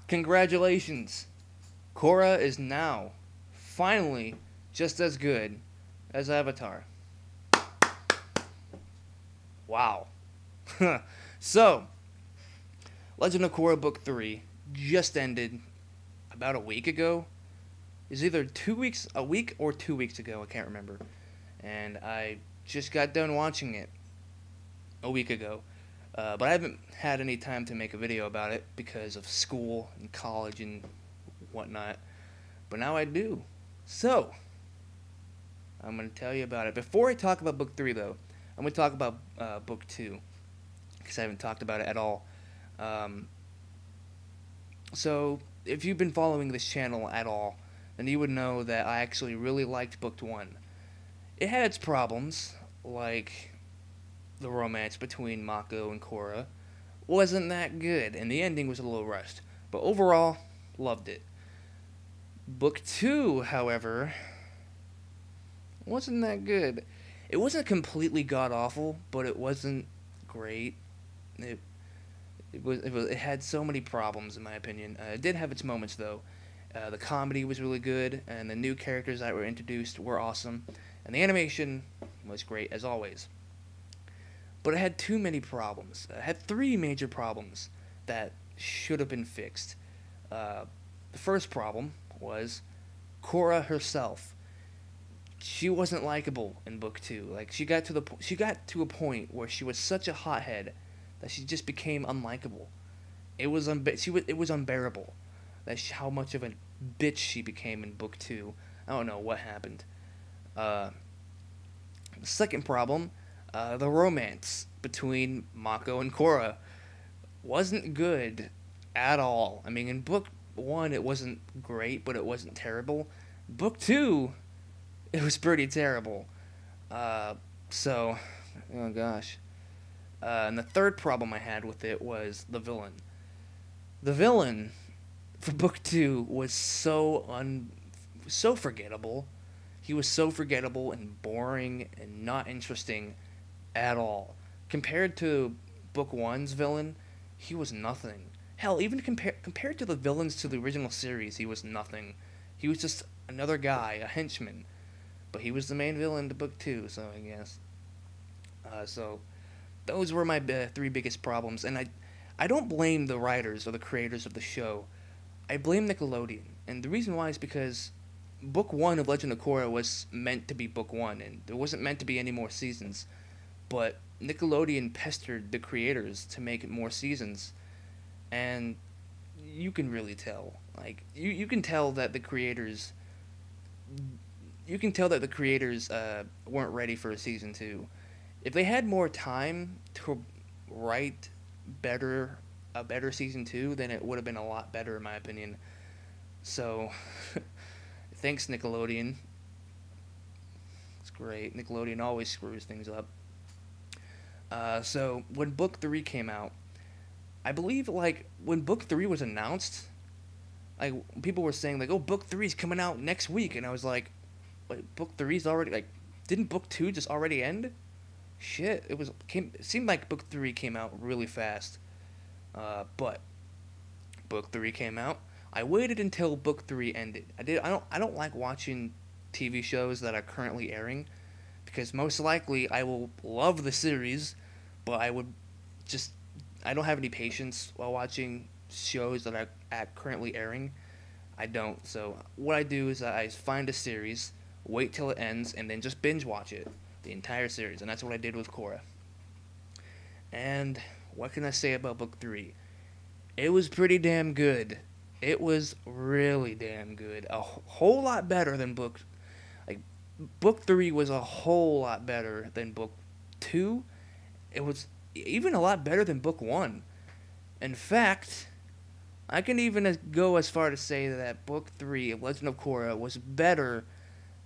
Congratulations! Korra is now, finally, just as good as Avatar. Wow. So, Legend of Korra Book 3 just ended about a week ago. It's either a week or 2 weeks ago, I can't remember. And I just got done watching it a week ago. But I haven't had any time to make a video about it because of school and college and whatnot. But now I do. So, I'm going to tell you about it. Before I talk about Book 3, though, I'm going to talk about Book 2. Because I haven't talked about it at all. So, if you've been following this channel at all, then you would know that I actually really liked Book 1. It had its problems, like the romance between Mako and Korra wasn't that good, and the ending was a little rushed. But overall, loved it. Book 2, however, wasn't that good. It wasn't completely god-awful, but it wasn't great. It had so many problems, in my opinion. It did have its moments, though. The comedy was really good, and the new characters that were introduced were awesome, and the animation was great, as always. But it had too many problems. It had 3 major problems that should have been fixed. The first problem was Korra herself. She wasn't likable in Book 2. Like, she got to a point where she was such a hothead that she just became unlikable. It was unbearable. How much of a bitch she became in Book 2. I don't know what happened. The second problem, the romance between Mako and Korra wasn't good at all. I mean, in Book 1 it wasn't great, but it wasn't terrible. Book 2, it was pretty terrible. Oh gosh. And the third problem I had with it was the villain. The villain for Book 2 was so forgettable. He was so forgettable and boring and not interesting at all. Compared to Book 1's villain, he was nothing. Hell, even compared to the villains to the original series, he was nothing. He was just another guy, a henchman. But he was the main villain to Book 2, so I guess. So, those were my 3 biggest problems. And I don't blame the writers or the creators of the show. I blame Nickelodeon. And the reason why is because Book 1 of Legend of Korra was meant to be Book 1, and there wasn't meant to be any more seasons. But Nickelodeon pestered the creators to make more seasons, and you can really tell. Like, you can tell that the creators weren't ready for a season 2. If they had more time to write a better season 2, then it would have been a lot better, in my opinion. So, thanks, Nickelodeon. It's great. Nickelodeon always screws things up. So, when Book 3 came out, I believe, like, when Book 3 was announced, like, people were saying, like, oh, Book 3's coming out next week, and I was like, wait, Book 3's already, like, didn't Book 2 just already end? Shit, it seemed like Book 3 came out really fast. But Book 3 came out. I waited until Book 3 ended. I don't like watching TV shows that are currently airing, because most likely I will love the series, but I don't have any patience while watching shows that are currently airing. I don't. So what I do is I find a series, wait till it ends, and then just binge watch it, the entire series, and that's what I did with Korra. And what can I say about Book 3? It was pretty damn good. It was really damn good. A whole lot better than Book 3 was a whole lot better than Book 2. It was even a lot better than Book 1. In fact, I can even go as far to say that Book 3 of Legend of Korra was better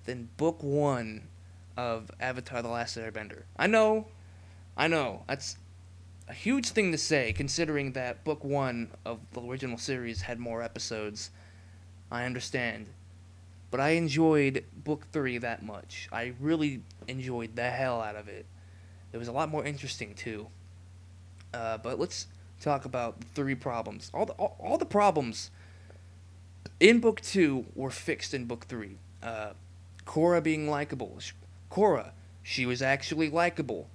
than Book 1 of Avatar: The Last Airbender. I know, that's a huge thing to say, considering that Book 1 of the original series had more episodes. I understand. But I enjoyed Book 3 that much. I really enjoyed the hell out of it. It was a lot more interesting, too. But let's talk about the three problems. All the problems in book 2 were fixed in book 3. Korra being likable. Korra, she was actually likable.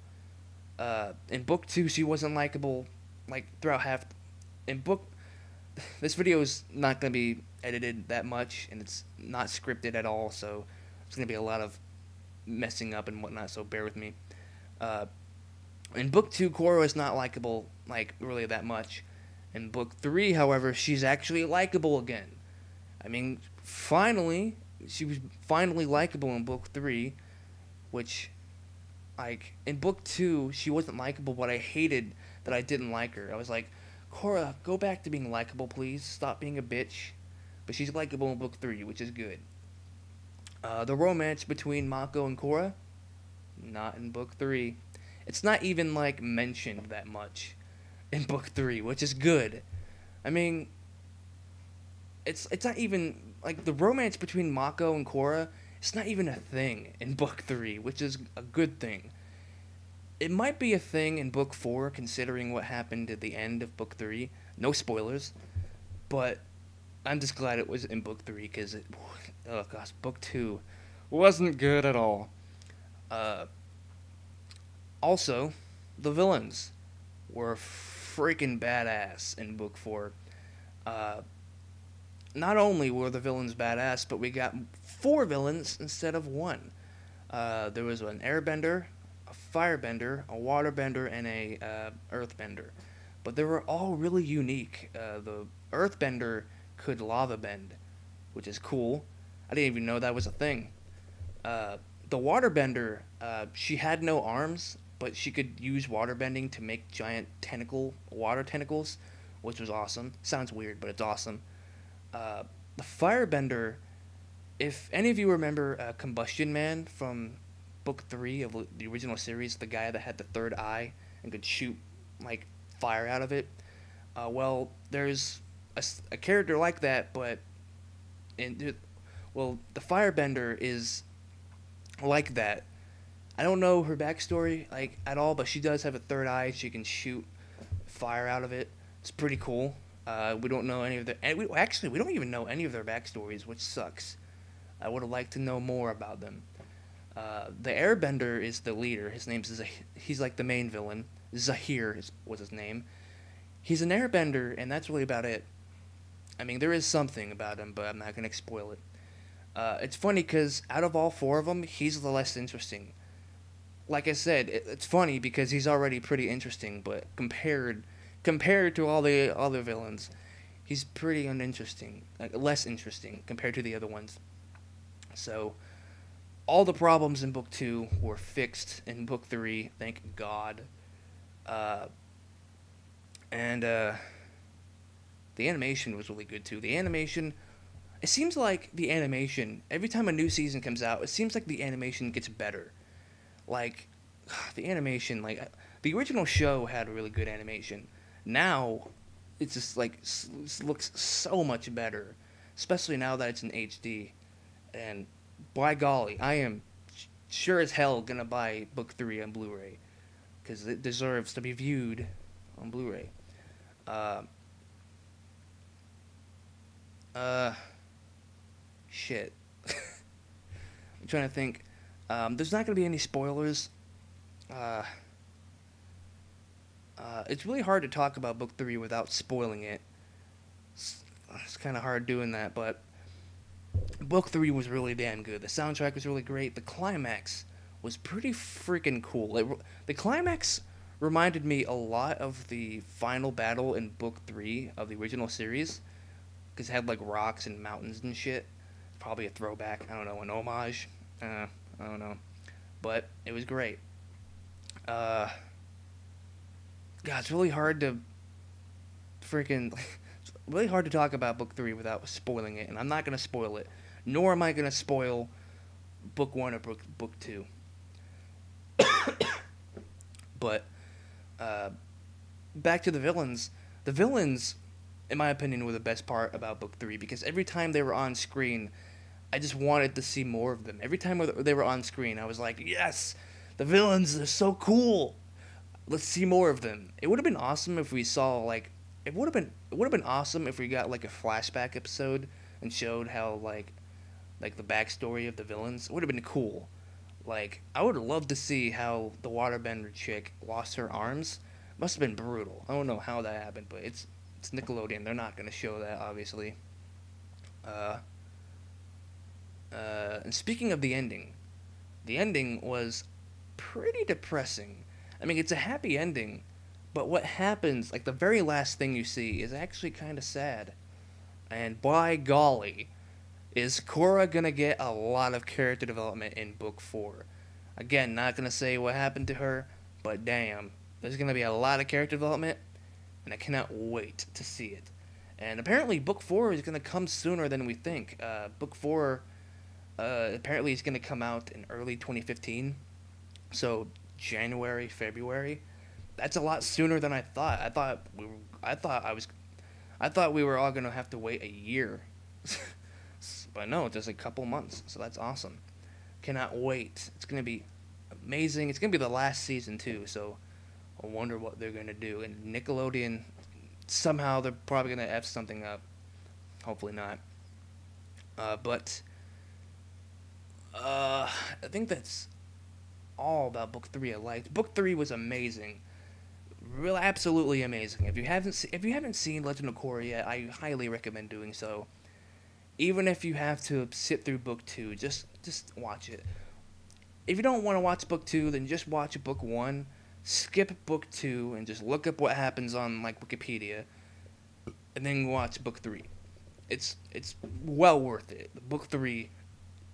In book 2, she wasn't likable, like, throughout half. In book. This video is not going to be edited that much, and it's not scripted at all, so it's going to be a lot of messing up and whatnot, so bear with me. In book 2, Korra is not likable, like, really that much. In book 3, however, she's actually likable again. I mean, finally, she was finally likable in book 3, which, like, in book 2, she wasn't likable, but I hated that I didn't like her. I was like, Korra, go back to being likable, please. Stop being a bitch. But she's likable in book 3, which is good. The romance between Mako and Korra, not in book 3. It's not even, like, mentioned that much in book 3, which is good. I mean, it's not even, like, the romance between Mako and Korra, it's not even a thing in book 3, which is a good thing. It might be a thing in book 4, considering what happened at the end of book 3. No spoilers, but I'm just glad it was in book 3, because oh gosh, book 2 wasn't good at all. Also, the villains were freaking badass in book 4. Not only were the villains badass, but we got 4 villains instead of 1. There was an airbender, a firebender, a waterbender, and a earthbender. But they were all really unique. The earthbender could lava bend, which is cool. I didn't even know that was a thing. The waterbender, she had no arms, but she could use waterbending to make giant water tentacles, which was awesome. Sounds weird, but it's awesome. The firebender, if any of you remember Combustion Man from book 3 of the original series, the guy that had the third eye and could shoot, like, fire out of it, well, there's a character like that, but the firebender is like that. I don't know her backstory, like, at all, but she does have a third eye. She can shoot fire out of it. It's pretty cool. We don't know any of their... Actually, we don't even know any of their backstories, which sucks. I would have liked to know more about them. The airbender is the leader. His name's he's like the main villain. Zahir was his name. He's an airbender, and that's really about it. I mean, there is something about him, but I'm not going to spoil it. It's funny because out of all 4 of them, he's the less interesting. Like I said, it's funny because he's already pretty interesting, but compared to all the other villains, he's pretty uninteresting, like, less interesting compared to the other ones. So, all the problems in book 2 were fixed in book 3, thank God. And the animation was really good too. The animation, it seems like the animation, every time a new season comes out, it seems like the animation gets better. Like, the animation, like, the original show had really good animation. Now, it's just, like, looks so much better, especially now that it's in HD. And by golly, I am sure as hell gonna buy book 3 on Blu-ray, because it deserves to be viewed on Blu-ray. Shit. I'm trying to think. There's not gonna be any spoilers. It's really hard to talk about book 3 without spoiling it. It's kind of hard doing that, but book 3 was really damn good. The soundtrack was really great. The climax was pretty freaking cool. The climax reminded me a lot of the final battle in book 3 of the original series, because it had, like, rocks and mountains and shit. Probably a throwback. I don't know, an homage. I don't know. But it was great. God, it's really hard to really hard to talk about book 3 without spoiling it, and I'm not going to spoil it. Nor am I going to spoil book 1 or book 2. But, back to the villains. The villains, in my opinion, were the best part about book 3, because every time they were on screen, I just wanted to see more of them. Every time they were on screen, I was like, yes, the villains are so cool. let's see more of them. It would have been awesome if we saw like it would have been awesome if we got like a flashback episode and showed how like the backstory of the villains. It would have been cool. Like I would have loved to see how the waterbender chick lost her arms. Must have been brutal. I don't know how that happened, but it's Nickelodeon. They're not gonna show that obviously. Uh, and speaking of the ending was pretty depressing. I mean, it's a happy ending, but what happens, like the very last thing you see, is actually kind of sad. And by golly, is Korra gonna get a lot of character development in book 4? Again, not gonna say what happened to her, but damn, there's gonna be a lot of character development, and I cannot wait to see it. And apparently, book 4 is gonna come sooner than we think. Book 4 apparently is gonna come out in early 2015, so January, February. That's a lot sooner than I thought. I thought we were all gonna have to wait a year. But no, just a couple months, so that's awesome. Cannot wait. It's gonna be amazing. It's gonna be the last season too, so I wonder what they're gonna do. And Nickelodeon, somehow they're probably gonna F something up. Hopefully not. But I think that's all about book 3 I liked. Book 3 was amazing. Real absolutely amazing. If you haven't seen Legend of Korra yet, I highly recommend doing so. Even if you have to sit through book 2, just watch it. If you don't want to watch book 2, then just watch book 1, skip book 2, and just look up what happens on like Wikipedia, and then watch book 3. It's well worth it. Book 3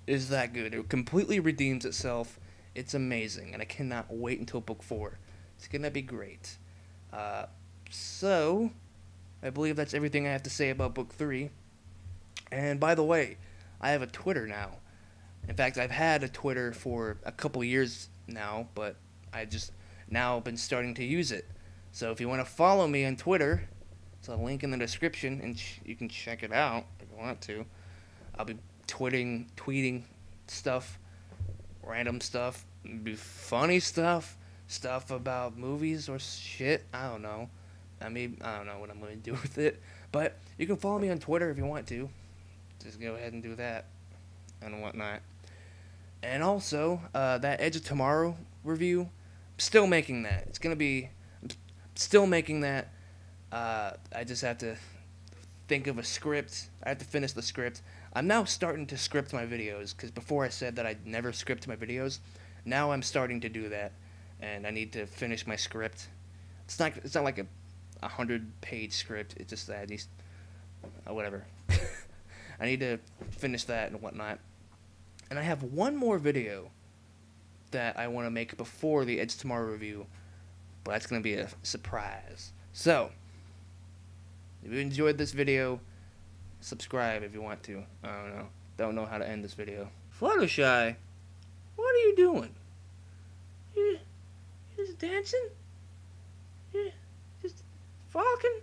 is that good. It completely redeems itself. It's amazing, and I cannot wait until book 4. It's gonna be great. So I believe that's everything I have to say about book 3. And by the way, I have a Twitter now. In fact, I've had a Twitter for a couple years now, but I just now been starting to use it. So if you want to follow me on Twitter, it's a link in the description, and you can check it out if you want to. I'll be tweeting stuff, random stuff, be funny stuff about movies or shit. I don't know. I don't know what I'm going to do with it. But you can follow me on Twitter if you want to. Just go ahead and do that and whatnot. And also, that Edge of Tomorrow review, I'm still making that. I'm still making that. I just have to think of a script. I have to finish the script. I'm now starting to script my videos, because before I said that I'd never script my videos. Now I'm starting to do that, and I need to finish my script. It's not like a 100-page script. It's just that whatever. I need to finish that and whatnot. And I have one more video that I want to make before the Edge Tomorrow review, but that's going to be a surprise. So, if you enjoyed this video, subscribe if you want to. I don't know how to end this video. Fluttershy, what are you doing? You just dancing? You just frolicking?